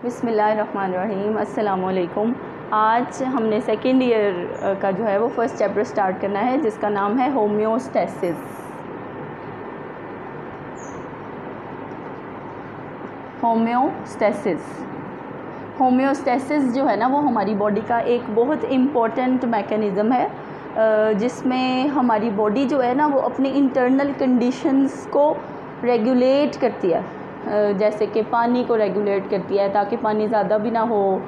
बिस्मिल्लाहिर्रहमानिर्रहीम। अस्सलामुअलैकुम। आज हमने सेकेंड ईयर का जो है वो फर्स्ट चैप्टर स्टार्ट करना है जिसका नाम है होम्योस्टैसिस। होम्योस्टैसिस जो है ना वो हमारी बॉडी का एक बहुत इम्पोर्टेंट मैकेनिज़्म है जिसमें हमारी बॉडी जो है ना वो अपनी इंटरनल कंडीशंस को रेगुलेट करती है। जैसे कि पानी को रेगुलेट करती है ताकि पानी ज़्यादा भी ना हो,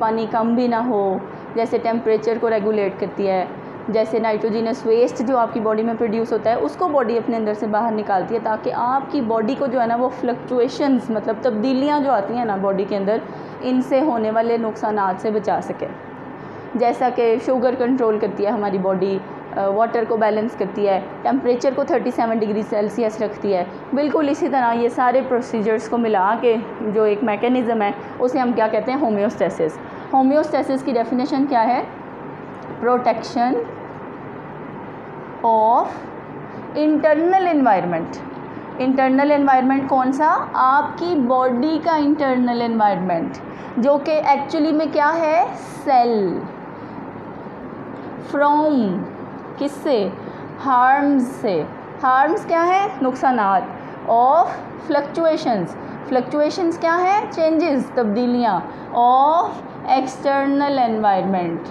पानी कम भी ना हो। जैसे टेम्परेचर को रेगुलेट करती है। जैसे नाइट्रोजिनस वेस्ट जो आपकी बॉडी में प्रोड्यूस होता है उसको बॉडी अपने अंदर से बाहर निकालती है ताकि आपकी बॉडी को जो है ना वो फ्लक्चुएशंस मतलब तब्दीलियाँ जो आती हैं ना बॉडी के अंदर, इनसे होने वाले नुकसानात से बचा सके। जैसा कि शुगर कंट्रोल करती है हमारी बॉडी, वाटर को बैलेंस करती है, टेम्परेचर को 37 डिग्री सेल्सियस रखती है। बिल्कुल इसी तरह ये सारे प्रोसीजर्स को मिला के जो एक मैकेनिज़्म है उसे हम क्या कहते हैं, होम्योस्टैसिस। होम्योस्टैसिस की डेफिनेशन क्या है? Protection of internal environment. Internal environment कौन सा? आपकी बॉडी का इंटरनल एनवायरनमेंट, जो कि एक्चुअली में क्या है? सेल। फ्रॉम किससे? हार्म्स से। हार्म्स क्या है? नुकसानात। Of fluctuations. फ्लक्चुएशंस क्या है? चेंजेस, तब्दीलियाँ। Of external environment.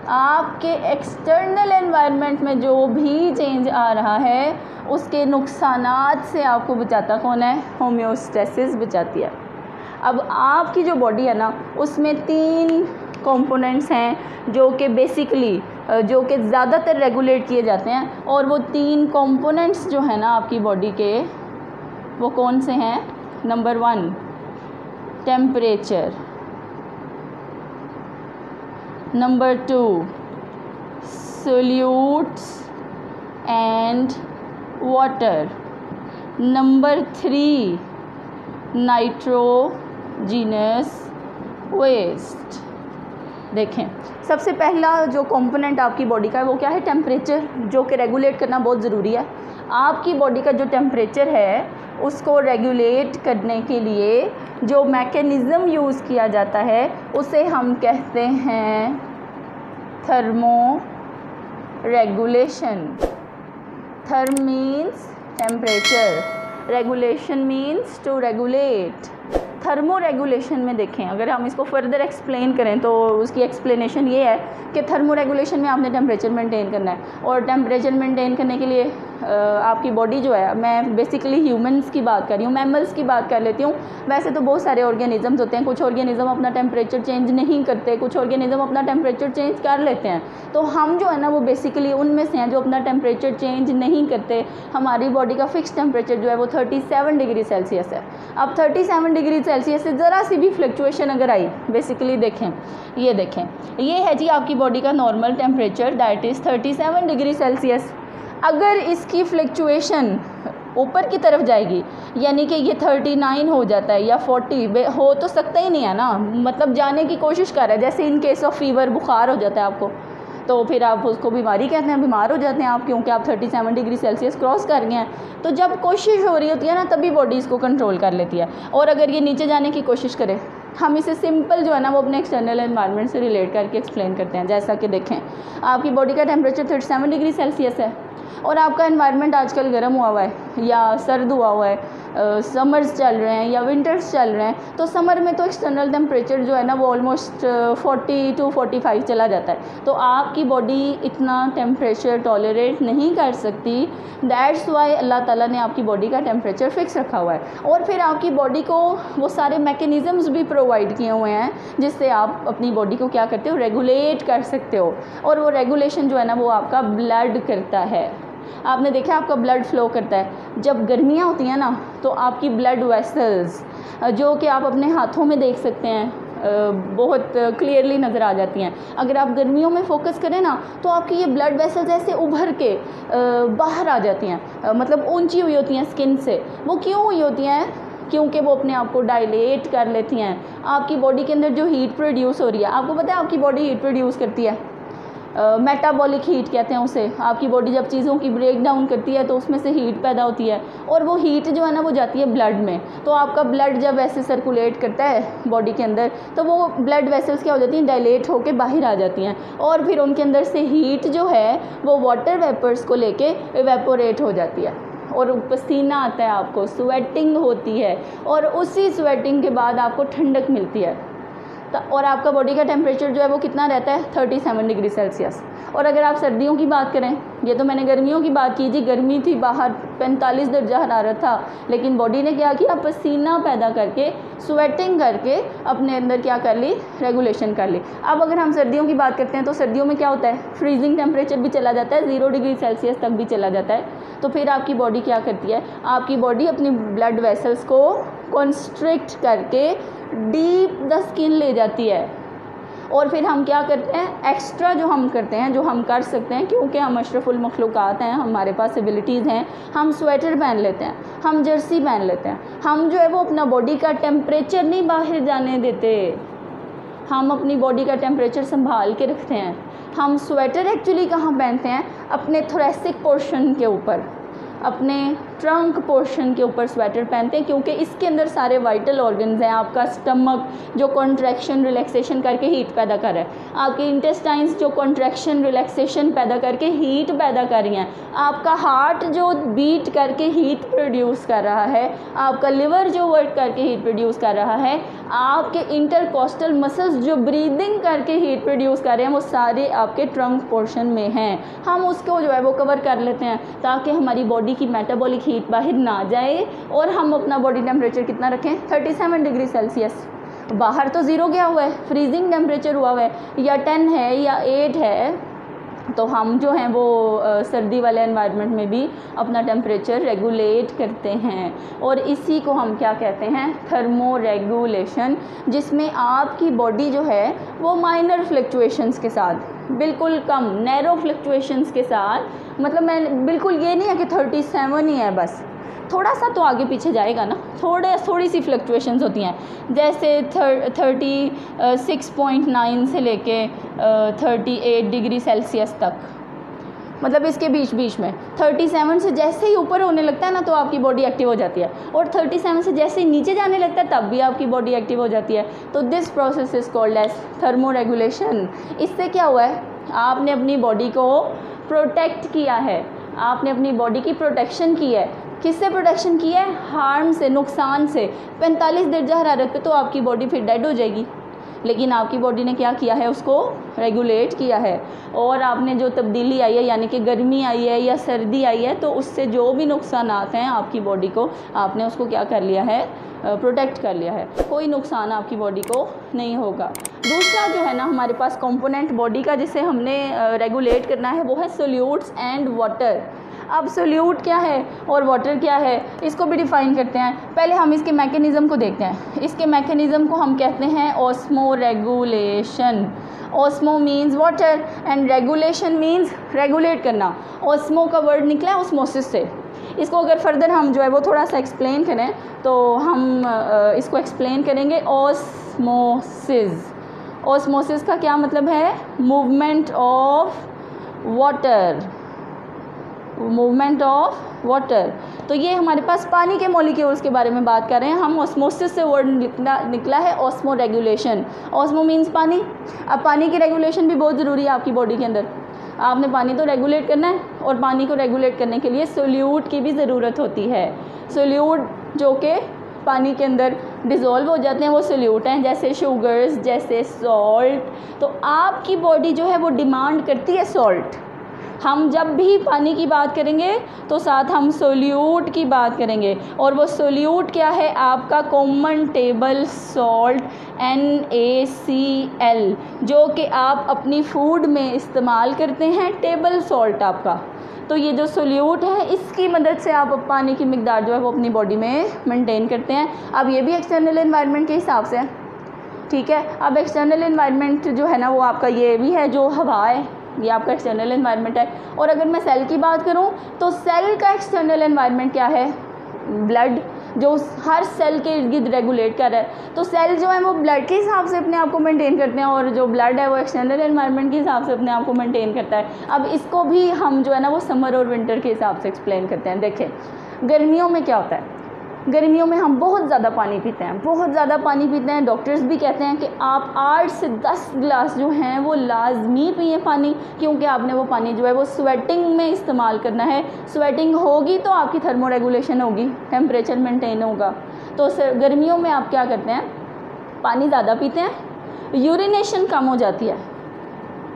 आपके एक्सटर्नल एनवायरनमेंट में जो भी चेंज आ रहा है उसके नुकसानात से आपको बचाता कौन है? होम्योस्टैसिस बचाती है। अब आपकी जो बॉडी है ना उसमें 3 कंपोनेंट्स हैं जो कि बेसिकली जो कि ज़्यादातर रेगुलेट किए जाते हैं, और वो 3 कंपोनेंट्स जो है ना आपकी बॉडी के, वो कौन से हैं? Number 1 temperature, number 2 solutes and water, number 3 nitrogenous waste. देखें, सबसे पहला जो कंपोनेंट आपकी बॉडी का है वो क्या है? टेम्परेचर, जो कि रेगुलेट करना बहुत ज़रूरी है। आपकी बॉडी का जो टेम्परेचर है उसको रेगुलेट करने के लिए जो मैकेनिज़्म यूज़ किया जाता है उसे हम कहते हैं thermo regulation. Therm means temperature, regulation means to regulate. Thermo regulation में देखें, अगर हम इसको फर्दर एक्सप्लेन करें तो उसकी एक्सप्लेनेशन ये है कि थर्मो रेगुलेशन में आपने टेम्परेचर मेंटेन करना है, और टेम्परेचर मेंटेन करने के लिए आपकी बॉडी जो है, मैं बेसिकली ह्यूमंस की बात कर रही हूँ, मैमल्स की बात कर लेती हूँ। वैसे तो बहुत सारे ऑर्गेनिज़म्स होते हैं, कुछ ऑर्गेनिज़म अपना टेम्परेचर चेंज नहीं करते, कुछ ऑर्गेनिज़म अपना टेम्परेचर चेंज कर लेते हैं। तो हम जो है ना वो बेसिकली उनमें से हैं जो अपना टेम्परेचर चेंज नहीं करते। हमारी बॉडी का फिक्स टेम्परेचर जो है वो 37 डिग्री सेल्सियस है। अब 37 डिग्री सेल्सियस से ज़रा सी भी फ्लक्चुएशन अगर आई, बेसिकली देखें, ये देखें, ये है जी आपकी बॉडी का normal temperature, that is 37 degree Celsius. अगर इसकी फ्लक्चुएशन ऊपर की तरफ जाएगी, यानी कि ये 39 हो जाता है या 40, हो तो सकता ही नहीं है ना, मतलब जाने की कोशिश कर रहा है। जैसे इन केस ऑफ फीवर, बुखार हो जाता है आपको, तो फिर आप उसको बीमारी कहते हैं, बीमार हो जाते हैं आप, क्योंकि आप 37 डिग्री सेल्सियस क्रॉस कर गए हैं। तो जब कोशिश हो रही होती है ना तभी बॉडी इसको कंट्रोल कर लेती है। और अगर ये नीचे जाने की कोशिश करे, हम इसे सिंपल जो है ना वो अपने एक्सटर्नल एनवायरनमेंट से रिलेट करके एक्सप्लेन करते हैं। जैसा कि देखें, आपकी बॉडी का टेम्परेचर 37 डिग्री सेल्सियस है और आपका एनवायरनमेंट आजकल गर्म हुआ है या सर्द हुआ है, समर्स चल रहे हैं या विंटर्स चल रहे हैं। तो समर में तो एक्सटर्नल टेम्परेचर जो है ना वो ऑलमोस्ट 40 to 45 चला जाता है। तो आपकी बॉडी इतना टेम्परेचर टॉलरेट नहीं कर सकती। दैट्स वाई अल्लाह ताला ने आपकी बॉडी का टेम्परेचर फिक्स रखा हुआ है, और फिर आपकी बॉडी को वो सारे मैकेनिज़म्स भी प्रोवाइड किए हुए हैं जिससे आप अपनी बॉडी को क्या करते हो? रेगुलेट कर सकते हो। और वो रेगुलेशन जो है ना वो आपका ब्लड करता है। आपने देखा आपका ब्लड फ्लो करता है। जब गर्मियाँ होती हैं ना तो आपकी ब्लड वेसल्स, जो कि आप अपने हाथों में देख सकते हैं, बहुत क्लियरली नज़र आ जाती हैं। अगर आप गर्मियों में फोकस करें ना तो आपकी ये ब्लड वेसल्स ऐसे उभर के बाहर आ जाती हैं, मतलब ऊंची हुई होती हैं स्किन से। वो क्यों हुई होती हैं? क्योंकि वो अपने आप को डायलेट कर लेती हैं। आपकी बॉडी के अंदर जो हीट प्रोड्यूस हो रही है, आपको पता है आपकी बॉडी हीट प्रोड्यूस करती है मेटाबॉलिक हीट कहते हैं उसे। आपकी बॉडी जब चीज़ों की ब्रेक डाउन करती है तो उसमें से हीट पैदा होती है और वो हीट जो है ना वो जाती है ब्लड में। तो आपका ब्लड जब ऐसे सर्कुलेट करता है बॉडी के अंदर तो वो ब्लड वेसल्स क्या हो जाती हैं, डायलेट होकर बाहर आ जाती हैं और फिर उनके अंदर से हीट जो है वो वाटर वेपर्स को लेके इवेपोरेट हो जाती है और पसीना आता है, आपको स्वेटिंग होती है और उसी स्वेटिंग के बाद आपको ठंडक मिलती है और आपका बॉडी का टेम्परेचर जो है वो कितना रहता है 37 डिग्री सेल्सियस। और अगर आप सर्दियों की बात करें, ये तो मैंने गर्मियों की बात की जी, गर्मी थी बाहर 45 दर्जा हरारत था, लेकिन बॉडी ने क्या किया, पसीना पैदा करके स्वेटिंग करके अपने अंदर क्या कर ली, रेगुलेशन कर ली। अब अगर हम सर्दियों की बात करते हैं तो सर्दियों में क्या होता है, फ्रीजिंग टेम्परेचर भी चला जाता है, 0 डिग्री सेल्सियस तक भी चला जाता है। तो फिर आपकी बॉडी क्या करती है, आपकी बॉडी अपनी ब्लड वेसल्स को कॉन्स्ट्रिक्ट करके डीप द स्किन ले जाती है और फिर हम क्या करते हैं, एक्स्ट्रा जो हम करते हैं, जो हम कर सकते हैं क्योंकि हम अशरफुल मखलूक़ात हैं, हमारे पास एबिलिटीज़ हैं, हम स्वेटर पहन लेते हैं, हम जर्सी पहन लेते हैं, हम जो है वो अपना बॉडी का टेम्परेचर नहीं बाहर जाने देते, हम अपनी बॉडी का टेम्परेचर संभाल के रखते हैं। हम स्वेटर एक्चुअली कहाँ पहनते हैं, अपने थोरेसिक पोर्शन के ऊपर, अपने ट्रंक पोर्शन के ऊपर स्वेटर पहनते हैं क्योंकि इसके अंदर सारे वाइटल ऑर्गन्स हैं। आपका स्टमक जो कॉन्ट्रैक्शन रिलैक्सेशन करके हीट पैदा कर रहा है, आपके इंटेस्टाइन्स जो कॉन्ट्रैक्शन रिलैक्सेशन पैदा करके हीट पैदा कर रही हैं, आपका हार्ट जो बीट करके हीट प्रोड्यूस कर रहा है, आपका लिवर जो वर्क करके हीट प्रोड्यूस कर रहा है, आपके इंटरकोस्टल मसल्स जो ब्रीदिंग करके हीट प्रोड्यूस कर रहे हैं, वो सारे आपके ट्रंक पोर्शन में हैं। हम उसको जो है वो कवर कर लेते हैं ताकि हमारी बॉडी की मेटाबॉलिक हीट बाहर ना जाए और हम अपना बॉडी टेम्परेचर कितना रखें, 37 डिग्री सेल्सियस। बाहर तो 0 गया हुआ है, फ्रीजिंग टेम्परेचर हुआ हुआ है, या 10 है या 8 है, तो हम जो हैं वो सर्दी वाले एनवायरनमेंट में भी अपना टेम्परेचर रेगुलेट करते हैं और इसी को हम क्या कहते हैं, थर्मो रेगुलेशन, जिसमें आपकी बॉडी जो है वो माइनर फ्लक्चुएशंस के साथ, बिल्कुल कम नैरो फ्लक्चुएशंस के साथ, मतलब मैं बिल्कुल ये नहीं है कि 37 ही है, बस थोड़ा सा तो आगे पीछे जाएगा ना, थोड़ी सी फ्लक्चुएशंस होती हैं, जैसे 36.9 से लेके 38 डिग्री सेल्सियस तक, मतलब इसके बीच बीच में 37 से जैसे ही ऊपर होने लगता है ना तो आपकी बॉडी एक्टिव हो जाती है और 37 से जैसे ही नीचे जाने लगता है तब भी आपकी बॉडी एक्टिव हो जाती है। तो this process is called as thermo regulation. इससे क्या हुआ है, आपने अपनी बॉडी को प्रोटेक्ट किया है, आपने अपनी बॉडी की प्रोटेक्शन की है। किससे प्रोटेक्शन की है, हार्म से, नुकसान से। 45 दर्जा हरारत पे तो आपकी बॉडी फिर डेड हो जाएगी, लेकिन आपकी बॉडी ने क्या किया है, उसको रेगुलेट किया है और आपने जो तब्दीली आई है, यानी कि गर्मी आई है या सर्दी आई है, तो उससे जो भी नुकसान आते हैं आपकी बॉडी को, आपने उसको क्या कर लिया है, प्रोटेक्ट कर लिया है, कोई नुकसान आपकी बॉडी को नहीं होगा। दूसरा जो है ना हमारे पास कंपोनेंट बॉडी का जिसे हमने रेगुलेट करना है वो है सोल्यूट्स एंड वाटर। अब सोल्यूट क्या है और वाटर क्या है, इसको भी डिफ़ाइन करते हैं। पहले हम इसके मैकेनिज़्म को देखते हैं। इसके मैकेनिज़्म को हम कहते हैं osmo regulation. Osmo means water and regulation means regulate करना। ऑस्मो का वर्ड निकला है ऑस्मोसिस से। इसको अगर फर्दर हम जो है वो थोड़ा सा एक्सप्लेन करें तो हम इसको एक्सप्लेन करेंगे ऑस्मोसिस। ऑस्मोसिस का क्या मतलब है, movement of water, movement of water. तो ये हमारे पास पानी के मॉलिक्यूल्स के बारे में बात कर रहे हैं हम। ऑस्मोसिस से वर्ड निकला है ऑस्मो रेगुलेशन। ऑस्मो मीन्स पानी। अब पानी की रेगुलेशन भी बहुत ज़रूरी है आपकी बॉडी के अंदर। आपने पानी तो रेगुलेट करना है और पानी को रेगुलेट करने के लिए सोल्यूट की भी ज़रूरत होती है। सोल्यूट जो कि पानी के अंदर डिज़ोल्व हो जाते हैं वो सोल्यूट हैं, जैसे शुगर्स, जैसे सॉल्ट। तो आपकी बॉडी जो है वो डिमांड करती है सॉल्ट। हम जब भी पानी की बात करेंगे तो साथ हम सोल्यूट की बात करेंगे और वो सोल्यूट क्या है, आपका कॉमन टेबल सॉल्ट NaCl, जो कि आप अपनी फूड में इस्तेमाल करते हैं, टेबल सॉल्ट आपका। तो ये जो सोल्यूट है इसकी मदद से आप पानी की मिकदार जो है वो अपनी बॉडी में मेंटेन करते हैं। अब ये भी एक्सटर्नल एनवायरनमेंट के हिसाब से है, ठीक है। अब एक्सटर्नल एनवायरनमेंट जो है ना वो आपका ये भी है, जो हवा है, ये आपका एक्सटर्नल एनवायरनमेंट है। और अगर मैं सेल की बात करूं तो सेल का एक्सटर्नल एनवायरनमेंट क्या है, ब्लड। जो हर सेल के इर्द गिर्द रेगुलेट कर रहा है। तो सेल जो है वो ब्लड के हिसाब से अपने आप को मेंटेन करते हैं और जो ब्लड है वो एक्सटर्नल एनवायरनमेंट के हिसाब से अपने आप को मेंटेन करता है। अब इसको भी हम जो है ना वो समर और विंटर के हिसाब से एक्सप्लेन करते हैं। देखें गर्मियों में क्या होता है, गर्मियों में हम बहुत ज़्यादा पानी पीते हैं, बहुत ज़्यादा पानी पीते हैं। डॉक्टर्स भी कहते हैं कि आप 8 से 10 गिलास जो हैं वो लाजमी पिए पानी, क्योंकि आपने वो पानी जो है वो स्वेटिंग में इस्तेमाल करना है। स्वेटिंग होगी तो आपकी थर्मो रेगुलेशन होगी, टेम्परेचर मेंटेन होगा। तो गर्मियों में आप क्या करते हैं, पानी ज़्यादा पीते हैं, यूरिनेशन कम हो जाती है।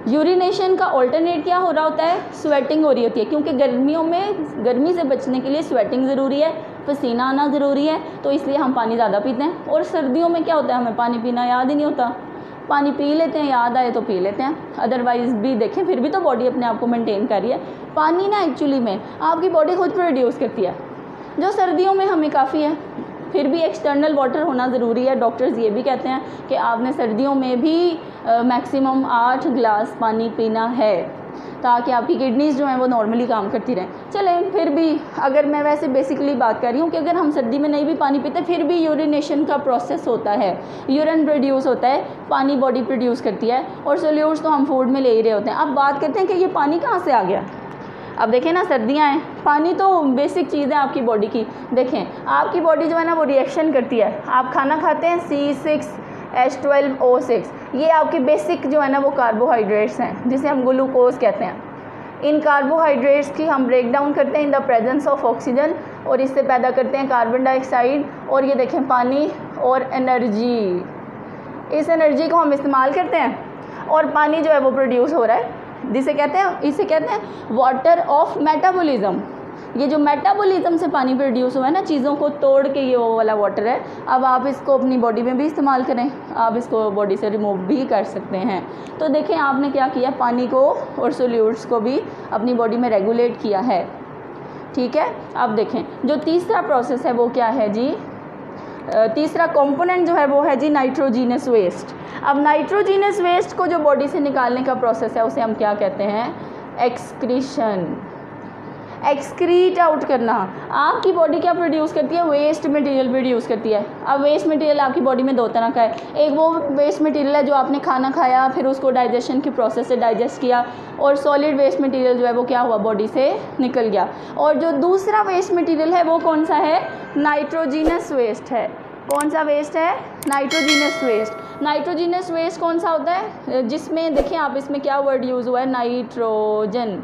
यूरिनेशन का ऑल्टरनेट क्या हो रहा होता है, स्वेटिंग हो रही होती है, क्योंकि गर्मियों में गर्मी से बचने के लिए स्वेटिंग ज़रूरी है, पसीना आना ज़रूरी है, तो इसलिए हम पानी ज़्यादा पीते हैं। और सर्दियों में क्या होता है, हमें पानी पीना याद ही नहीं होता, पानी पी लेते हैं, याद आए तो पी लेते हैं, अदरवाइज़ भी देखें फिर भी तो बॉडी अपने आप को मेंटेन कर रही है। पानी ना एक्चुअली में आपकी बॉडी खुद प्रोड्यूस करती है, जो सर्दियों में हमें काफ़ी है। फिर भी एक्सटर्नल वाटर होना ज़रूरी है। डॉक्टर्स ये भी कहते हैं कि आपने सर्दियों में भी मैक्सिमम 8 गिलास पानी पीना है, ताकि आपकी किडनीज़ जो हैं वो नॉर्मली काम करती रहें। चलें फिर भी अगर मैं वैसे बेसिकली बात कर रही हूँ कि अगर हम सर्दी में नहीं भी पानी पीते फिर भी यूरिनेशन का प्रोसेस होता है, यूरिन प्रोड्यूस होता है, पानी बॉडी प्रोड्यूस करती है, और सोल्यूट्स तो हम फूड में ले ही रहे होते हैं। अब बात करते हैं कि ये पानी कहाँ से आ गया। अब देखें ना, सर्दियाँ हैं, पानी तो बेसिक चीज़ है आपकी बॉडी की। देखें आपकी बॉडी जो है ना वो रिएक्शन करती है। आप खाना खाते हैं C6H12O6, ये आपके बेसिक जो है ना वो कार्बोहाइड्रेट्स हैं, जिसे हम ग्लूकोज कहते हैं। इन कार्बोहाइड्रेट्स की हम ब्रेक डाउन करते हैं in the presence of oxygen, और इससे पैदा करते हैं कार्बन डाइऑक्साइड, और ये देखें पानी और एनर्जी। इस एनर्जी को हम इस्तेमाल करते हैं और पानी जो है वो प्रोड्यूस हो रहा है, इसे कहते हैं वाटर ऑफ मेटाबॉलिज्म। ये जो मेटाबॉलिज्म से पानी प्रोड्यूस हुआ है ना, चीज़ों को तोड़ के, ये वो वाला वाटर है। अब आप इसको अपनी बॉडी में भी इस्तेमाल करें, आप इसको बॉडी से रिमूव भी कर सकते हैं। तो देखें आपने क्या किया, पानी को और सोल्यूट्स को भी अपनी बॉडी में रेगुलेट किया है। ठीक है, अब देखें जो तीसरा प्रोसेस है वो क्या है जी, तीसरा कंपोनेंट जो है वो है जी नाइट्रोजीनस वेस्ट। अब नाइट्रोजीनस वेस्ट को जो बॉडी से निकालने का प्रोसेस है उसे हम क्या कहते हैं, एक्सक्रीशन। एक्सक्रीट आउट करना। आपकी बॉडी क्या प्रोड्यूस करती है, वेस्ट मटेरियल प्रोड्यूस करती है। अब वेस्ट मटेरियल आपकी बॉडी में दो तरह का है, एक वो वेस्ट मटेरियल है जो आपने खाना खाया फिर उसको डाइजेशन के प्रोसेस से डाइजेस्ट किया, और सॉलिड वेस्ट मटेरियल जो है वो क्या हुआ, बॉडी से निकल गया। और जो दूसरा वेस्ट मटेरियल है वो कौन सा है, नाइट्रोजीनस वेस्ट है। कौन सा वेस्ट है, नाइट्रोजीनस वेस्ट। नाइट्रोजीनस वेस्ट कौन सा होता है, जिसमें देखिए आप, इसमें क्या वर्ड यूज़ हुआ है, नाइट्रोजन।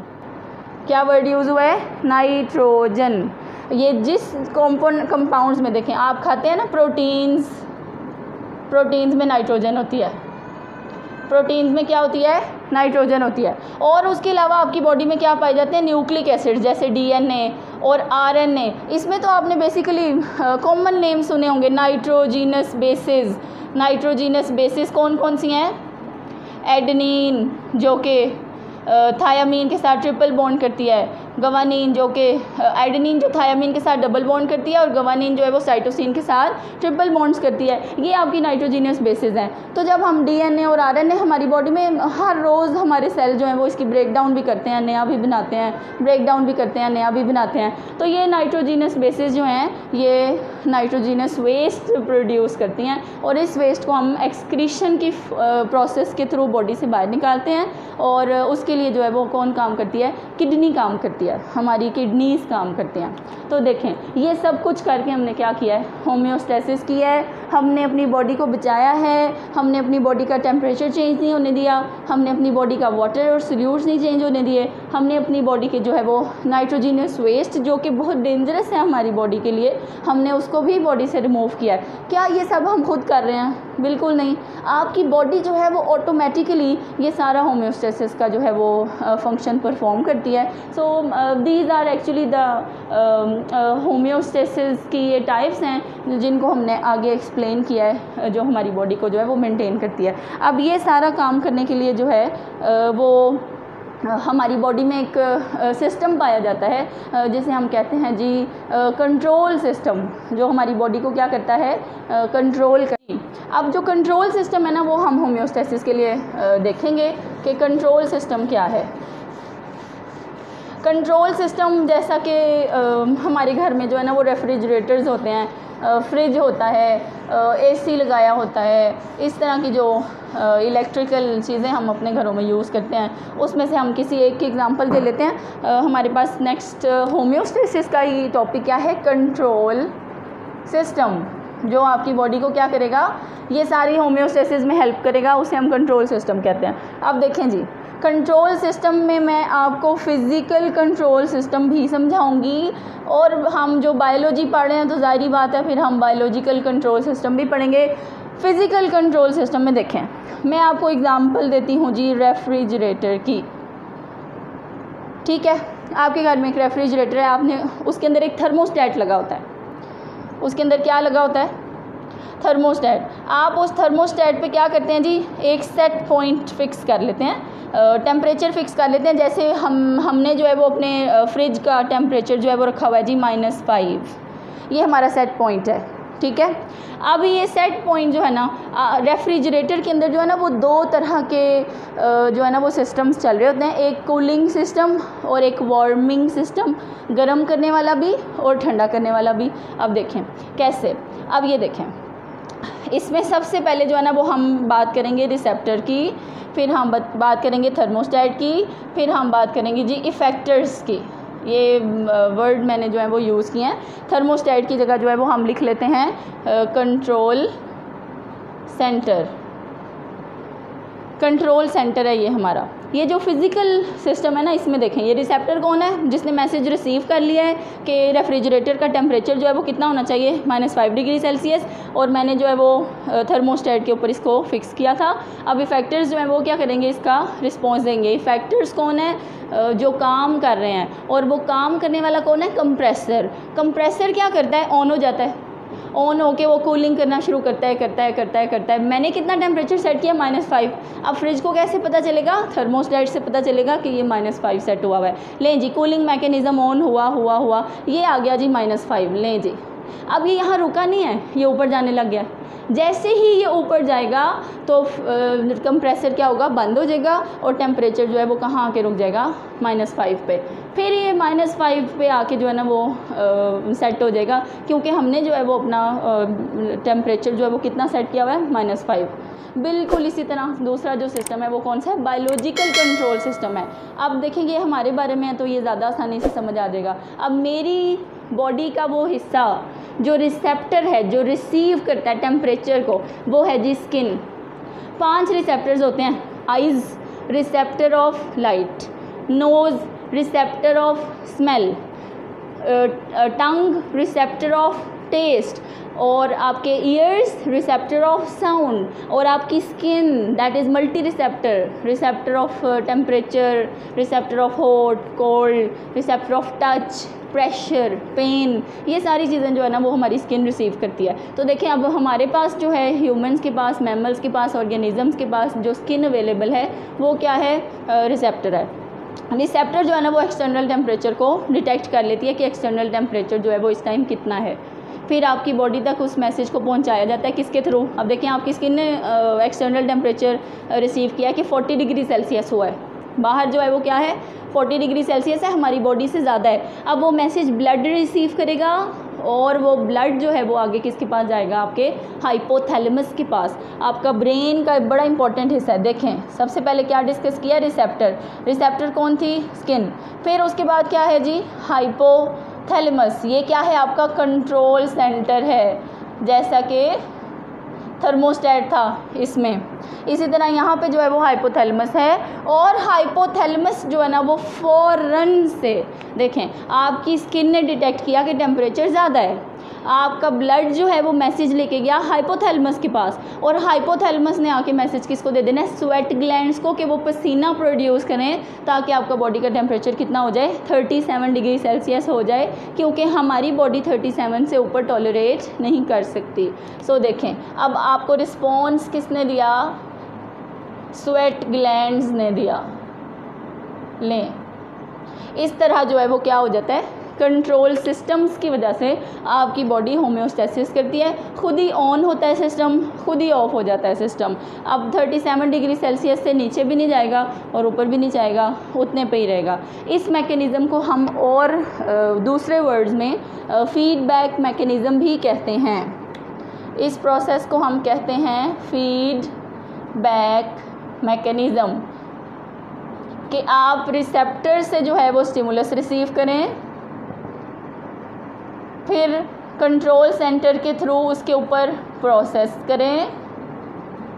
क्या वर्ड यूज़ हुआ है, नाइट्रोजन। ये जिस कंपाउंड्स में देखें आप खाते हैं ना प्रोटीन्स, प्रोटीन्स में नाइट्रोजन होती है, प्रोटीन्स में क्या होती है, नाइट्रोजन होती है। और उसके अलावा आपकी बॉडी में क्या पाए जाते हैं, न्यूक्लिक एसिड, जैसे DNA और RNA। इसमें तो आपने बेसिकली कॉमन नेम सुने होंगे, नाइट्रोजीनस बेसिस। नाइट्रोजीनस बेसिस कौन कौन सी हैं, एडेनिन जो कि थायामीन के साथ ट्रिपल बॉन्ड करती है, गवानीन जो कि एडेनिन जो थायामीन के साथ डबल बॉन्ड करती है, और गवानीन जो है वो साइटोसिन के साथ ट्रिपल बॉन्ड्स करती है। ये आपकी नाइट्रोजीनियस बेसिस हैं। तो जब हम DNA और RNA हमारी बॉडी में हर रोज़ हमारे सेल जो हैं वो इसकी ब्रेक डाउन भी करते हैं, नया भी बनाते हैं, ब्रेक डाउन भी करते हैं, नया भी बनाते हैं। तो ये नाइट्रोजीनियस बेसिस जो हैं ये नाइट्रोजीनियस वेस्ट प्रोड्यूस करती हैं, और इस वेस्ट को हम एक्सक्रीशन की प्रोसेस के थ्रू बॉडी से बाहर निकालते हैं। और उसके लिए जो है वो कौन काम करती है, किडनी काम करती है, हमारी किडनीज काम करती हैं। तो देखें ये सब कुछ करके हमने क्या किया है, होम्योस्टेसिस किया है, हमने अपनी बॉडी को बचाया है, हमने अपनी बॉडी का टेम्परेचर चेंज नहीं होने दिया, हमने अपनी बॉडी का वाटर और सोल्यूट्स नहीं चेंज होने दिए, हमने अपनी बॉडी के जो है वो नाइट्रोजीनियस वेस्ट जो कि बहुत डेंजरस है हमारी बॉडी के लिए, हमने उसको भी बॉडी से रिमूव किया है। क्या ये सब हम खुद कर रहे हैं, बिल्कुल नहीं। आपकी बॉडी जो है वो ऑटोमेटिकली ये सारा होम्योस्टेसिस का जो है वो फंक्शन परफॉर्म करती है। So these are actually the homeostasis की ये टाइप्स हैं जिनको हमने आगे एक्सप्लेन किया है, जो हमारी बॉडी को जो है वो मेंटेन करती है। अब ये सारा काम करने के लिए जो है वो हमारी बॉडी में एक सिस्टम पाया जाता है जिसे हम कहते हैं जी कंट्रोल सिस्टम, जो हमारी बॉडी को क्या करता है, कंट्रोल करती। अब जो कंट्रोल सिस्टम है ना वो हम होम्योस्टेसिस के लिए देखेंगे कि कंट्रोल सिस्टम क्या है। कंट्रोल सिस्टम जैसा कि हमारे घर में जो है ना वो रेफ्रिजरेटर्स होते हैं, फ्रिज होता है, एसी लगाया होता है, इस तरह की जो इलेक्ट्रिकल चीज़ें हम अपने घरों में यूज़ करते हैं, उसमें से हम किसी एक की एग्जांपल ले लेते हैं। हमारे पास नेक्स्ट होम्योस्टेसिस का ही टॉपिक क्या है, कंट्रोल सिस्टम, जो आपकी बॉडी को क्या करेगा, ये सारी होम्योस्टेसिस में हेल्प करेगा, उसे हम कंट्रोल सिस्टम कहते हैं। अब देखें जी, कंट्रोल सिस्टम में मैं आपको फिज़िकल कंट्रोल सिस्टम भी समझाऊंगी, और हम जो बायोलॉजी पढ़ रहे हैं तो ज़ाहिर बात है फिर हम बायोलॉजिकल कंट्रोल सिस्टम भी पढ़ेंगे। फ़िज़िकल कंट्रोल सिस्टम में देखें, मैं आपको एग्जांपल देती हूँ जी रेफ्रिजरेटर की। ठीक है, आपके घर में एक रेफ्रिजरेटर है, आपने उसके अंदर एक थर्मोस्टेट लगा होता है, उसके अंदर क्या लगा होता है, थर्मोस्टेट। आप उस थर्मोस्टेट पे क्या करते हैं जी, एक सेट पॉइंट फिक्स कर लेते हैं, टेम्परेचर फिक्स कर लेते हैं। जैसे हमने जो है वो अपने फ्रिज का टेम्परेचर जो है वो रखा हुआ है जी -5, ये हमारा सेट पॉइंट है। ठीक है, अब ये सेट पॉइंट जो है ना रेफ्रिजरेटर के अंदर जो है ना वो दो तरह के जो है ना वो सिस्टम्स चल रहे होते हैं, एक कूलिंग सिस्टम और एक वार्मिंग सिस्टम, गर्म करने वाला भी और ठंडा करने वाला भी। अब देखें कैसे, अब ये देखें, इसमें सबसे पहले जो है ना वो हम बात करेंगे रिसेप्टर की, फिर हम बात करेंगे थर्मोस्टेट की, फिर हम बात करेंगे जी इफ़ेक्टर्स की। ये वर्ड मैंने जो है वो यूज़ किए हैं, थर्मोस्टेट की जगह जो है वो हम लिख लेते हैं कंट्रोल सेंटर। कंट्रोल सेंटर है ये हमारा। ये जो फिज़िकल सिस्टम है ना, इसमें देखें ये रिसेप्टर कौन है, जिसने मैसेज रिसीव कर लिया है कि रेफ्रिजरेटर का टेम्परेचर जो है वो कितना होना चाहिए, -5 डिग्री सेल्सियस, और मैंने जो है वो थर्मोस्टेट के ऊपर इसको फिक्स किया था। अब इफ़ेक्टर्स जो हैं वो क्या करेंगे, इसका रिस्पॉन्स देंगे। इफ़ेक्टर्स कौन है, जो काम कर रहे हैं, और वो काम करने वाला कौन है, कंप्रेसर। कंप्रेसर क्या करता है, ऑन हो जाता है, ऑन होके वो कूलिंग करना शुरू करता है। मैंने कितना टेम्परेचर सेट किया, -5। अब फ्रिज को कैसे पता चलेगा, थर्मोस्टेट से पता चलेगा कि ये -5 सेट हुआ है। लें जी, कूलिंग मैकेनिज़्म ऑन हुआ, ये आ गया जी -5। लें जी, अब ये यहाँ रुका नहीं है, ये ऊपर जाने लग गया। जैसे ही ये ऊपर जाएगा तो कंप्रेसर क्या होगा, बंद हो जाएगा, और टेम्परेचर जो है वो कहाँ आके रुक जाएगा, -5 पे। फिर ये -5 पे आके जो है ना वो सेट हो जाएगा, क्योंकि हमने जो है वो अपना टेम्परेचर जो है वो कितना सेट किया हुआ है, -5। बिल्कुल इसी तरह दूसरा जो सिस्टम है वो कौन सा है, बायोलॉजिकल कंट्रोल सिस्टम है। अब देखेंगे हमारे बारे में है तो ये ज़्यादा आसानी से समझ आ जाएगा। अब मेरी बॉडी का वो हिस्सा जो रिसेप्टर है, जो रिसीव करता है टेम्परेचर को, वो है जी स्किन। 5 रिसेप्टर्स होते हैं, eyes receptor of light, nose receptor of smell, tongue receptor of taste, और आपके ईयर्स रिसेप्टर ऑफ साउंड, और आपकी skin that is multi receptor of temperature, receptor of hot cold, receptor of touch, pressure, pain, ये सारी चीज़ें जो है ना वो हमारी स्किन रिसीव करती है। तो देखें अब हमारे पास जो है ह्यूमंस के पास, मैमल्स के पास, ऑर्गेनिजम्स के पास जो स्किन अवेलेबल है वो क्या है, रिसेप्टर है। रिसेप्टर जो है ना वो एक्सटर्नल टेम्परेचर को डिटेक्ट कर लेती है कि एक्सटर्नल टेम्परेचर जो है वो इस टाइम कितना है, फिर आपकी बॉडी तक उस मैसेज को पहुंचाया जाता है, किसके थ्रू। अब देखिए आपकी स्किन ने एक्सटर्नल टेम्परेचर रिसीव किया कि 40 डिग्री सेल्सियस हुआ है, बाहर जो है वो क्या है, 40 डिग्री सेल्सियस है, हमारी बॉडी से ज़्यादा है। अब वो मैसेज ब्लड रिसीव करेगा, और वो ब्लड जो है वो आगे किसके पास जाएगा, आपके हाइपोथैलेमस के पास। आपका ब्रेन का बड़ा इंपॉर्टेंट हिस्सा है। देखें सबसे पहले क्या डिस्कस किया, रिसेप्टर कौन थी, स्किन। फिर उसके बाद क्या है जी, हाइपोथैलेमस। ये क्या है, आपका कंट्रोल सेंटर है, जैसा कि थर्मोस्टेट था इसमें। इसी तरह यहाँ पे जो है वो हाइपोथैलेमस है, और हाइपोथैलेमस जो है ना वो फ़ौरन से, देखें आपकी स्किन ने डिटेक्ट किया कि टेम्परेचर ज़्यादा है, आपका ब्लड जो है वो मैसेज लेके गया हाइपोथैलेमस के पास, और हाइपोथैलेमस ने आके मैसेज किसको दे देना है, स्वेट ग्लैंड्स को, कि वो पसीना प्रोड्यूस करें ताकि आपका बॉडी का टेम्परेचर कितना हो जाए, 37 डिग्री सेल्सियस हो जाए, क्योंकि हमारी बॉडी 37 से ऊपर टॉलरेट नहीं कर सकती। सो देखें अब आपको रिस्पॉन्स किसने दिया, स्वेट ग्लैंड्स ने दिया। लें इस तरह जो है वो क्या हो जाता है, कंट्रोल सिस्टम्स की वजह से आपकी बॉडी होम्योस्टेसिस करती है। खुद ही ऑन होता है सिस्टम, खुद ही ऑफ हो जाता है सिस्टम। अब 37 डिग्री सेल्सियस से नीचे भी नहीं जाएगा और ऊपर भी नहीं जाएगा, उतने पे ही रहेगा। इस मैकेनिज़्म को हम और दूसरे वर्ड्स में फीडबैक मैकेनिज़्म भी कहते हैं। इस प्रोसेस को हम कहते हैं फीडबैक मैकेनिज़्म, कि आप रिसेप्टर से जो है वो स्टिमुलस रिसीव करें, फिर कंट्रोल सेंटर के थ्रू उसके ऊपर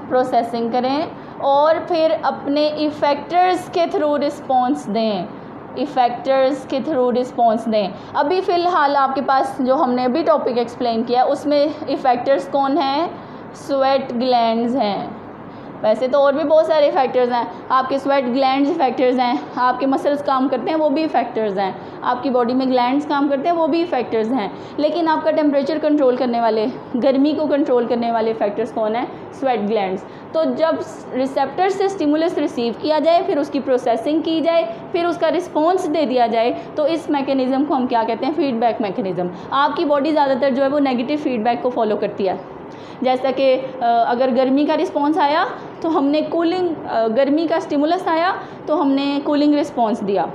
प्रोसेसिंग करें और फिर अपने इफ़ेक्टर्स के थ्रू रिस्पॉन्स दें। अभी फ़िलहाल आपके पास जो हमने अभी टॉपिक एक्सप्लेन किया उसमें इफ़ेक्टर्स कौन हैं? स्वेट ग्लैंड्स हैं। वैसे तो और भी बहुत सारे इफेक्टर्स हैं, आपके स्वेट ग्लैंड्स इफेक्टर्स हैं, आपके मसल्स काम करते हैं वो भी इफेक्टर्स हैं, आपकी बॉडी में ग्लैंड्स काम करते हैं वो भी इफेक्टर्स हैं। लेकिन आपका टेम्परेचर कंट्रोल करने वाले, गर्मी को कंट्रोल करने वाले इफेक्टर्स कौन है? Sweat glands. तो जब रिसेप्टर से स्टिमुलस रिसीव किया जाए, फिर उसकी प्रोसेसिंग की जाए, फिर उसका रिस्पॉन्स दे दिया जाए, तो इस मैकेनिज़्म को हम क्या कहते हैं? Feedback mechanism. आपकी बॉडी ज़्यादातर जो है वो नेगेटिव फीडबैक को फॉलो करती है। जैसा कि अगर गर्मी का रिस्पॉन्स आया तो हमने कूलिंग, गर्मी का स्टिमुलस आया तो हमने कूलिंग रिस्पॉन्स दिया।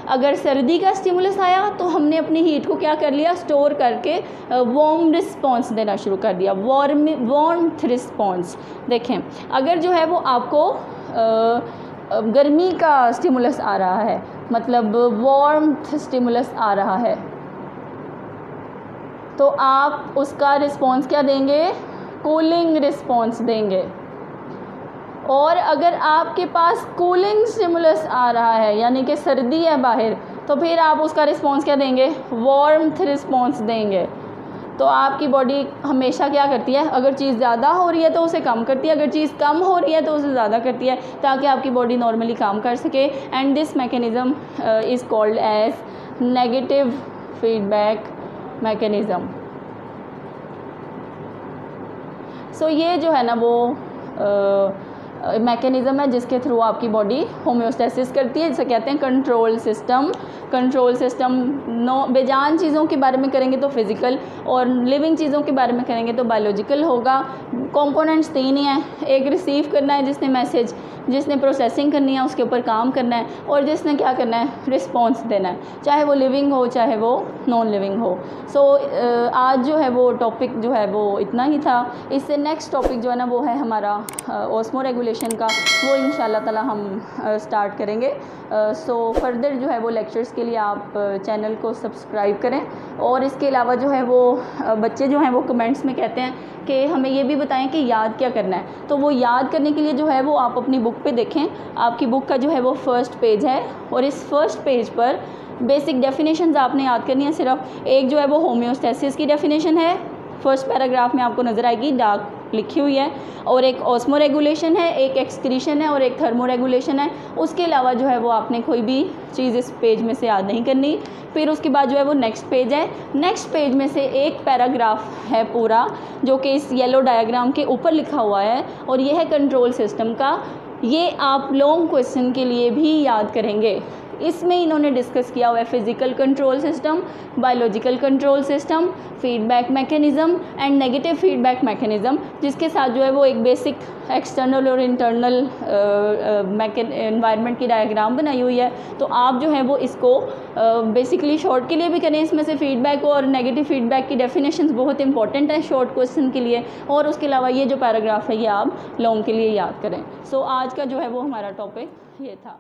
अगर सर्दी का स्टिमुलस आया तो हमने अपनी हीट को क्या कर लिया? स्टोर करके वार्म रिस्पॉन्स देना शुरू कर दिया, वार्मथ रिस्पॉन्स। देखें, अगर जो है वो आपको गर्मी का स्टिमुलस आ रहा है, मतलब वार्मथ स्टिमुलस आ रहा है, तो आप उसका रिस्पॉन्स क्या देंगे? कूलिंग रिस्पॉन्स देंगे। और अगर आपके पास कूलिंग स्टिमुलस आ रहा है, यानी कि सर्दी है बाहर, तो फिर आप उसका रिस्पॉन्स क्या देंगे? वार्मथ रिस्पॉन्स देंगे। तो आपकी बॉडी हमेशा क्या करती है? अगर चीज़ ज़्यादा हो रही है तो उसे कम करती है, अगर चीज़ कम हो रही है तो उसे ज़्यादा करती है, ताकि आपकी बॉडी नॉर्मली काम कर सके। And this mechanism is called as negative feedback mechanism. So ये जो है ना वो मैकेनिज़्म है जिसके थ्रू आपकी बॉडी होम्योस्टेसिस करती है, जिसे कहते हैं कंट्रोल सिस्टम। कंट्रोल सिस्टम बेजान चीज़ों के बारे में करेंगे तो फिज़िकल, और लिविंग चीज़ों के बारे में करेंगे तो बायोलॉजिकल होगा। कंपोनेंट्स 3 ही हैं, एक रिसीव करना है जिसने मैसेज, जिसने प्रोसेसिंग करनी है उसके ऊपर काम करना है, और जिसने क्या करना है? रिस्पॉन्स देना है, चाहे वो लिविंग हो चाहे वो नॉन लिविंग हो। सो आज जो है वो टॉपिक जो है वो इतना ही था। इससे नेक्स्ट टॉपिक जो है ना वो है हमारा ऑस्मो रेगुलेशन का, वो इंशाल्लाह ताला हम स्टार्ट करेंगे। सो फर्दर जो है वो लेक्चर्स के लिए आप चैनल को सब्सक्राइब करें। और इसके अलावा जो है वो बच्चे जो हैं वो कमेंट्स में कहते हैं कि हमें ये भी बताएं कि याद क्या करना है। तो वो याद करने के लिए जो है वो आप अपनी बुक पे देखें, आपकी बुक का जो है वो फर्स्ट पेज है, और इस फर्स्ट पेज पर बेसिक डेफिनेशंस आपने याद करनी है। सिर्फ एक जो है वो होम्योस्टेसिस की डेफिनेशन है, फर्स्ट पैराग्राफ में आपको नज़र आएगी, डार्क लिखी हुई है, और एक ऑस्मो रेगुलेशन है, एक एक्सक्रीशन है और एक थर्मो रेगुलेशन है। उसके अलावा जो है वो आपने कोई भी चीज़ इस पेज में से याद नहीं करनी। फिर उसके बाद जो है वो नेक्स्ट पेज है, नेक्स्ट पेज में से एक पैराग्राफ है पूरा, जो कि इस येलो डायग्राम के ऊपर लिखा हुआ है, और ये है कंट्रोल सिस्टम का। ये आप लॉन्ग क्वेश्चन के लिए भी याद करेंगे। इसमें इन्होंने डिस्कस किया हुआ है physical control system, biological control system, feedback mechanism and negative feedback mechanism, जिसके साथ जो है वो एक बेसिक एक्सटर्नल और इंटरनल एनवायरनमेंट की डायग्राम बनाई हुई है। तो आप जो है वो इसको बेसिकली शॉर्ट के लिए भी करें। इसमें से फीडबैक और नेगेटिव फीडबैक की डेफिनेशंस बहुत इंपॉर्टेंट है शॉर्ट क्वेश्चन के लिए, और उसके अलावा ये जो पैराग्राफ है ये आप लॉन्ग के लिए याद करें। सो आज का जो है वो हमारा टॉपिक ये था।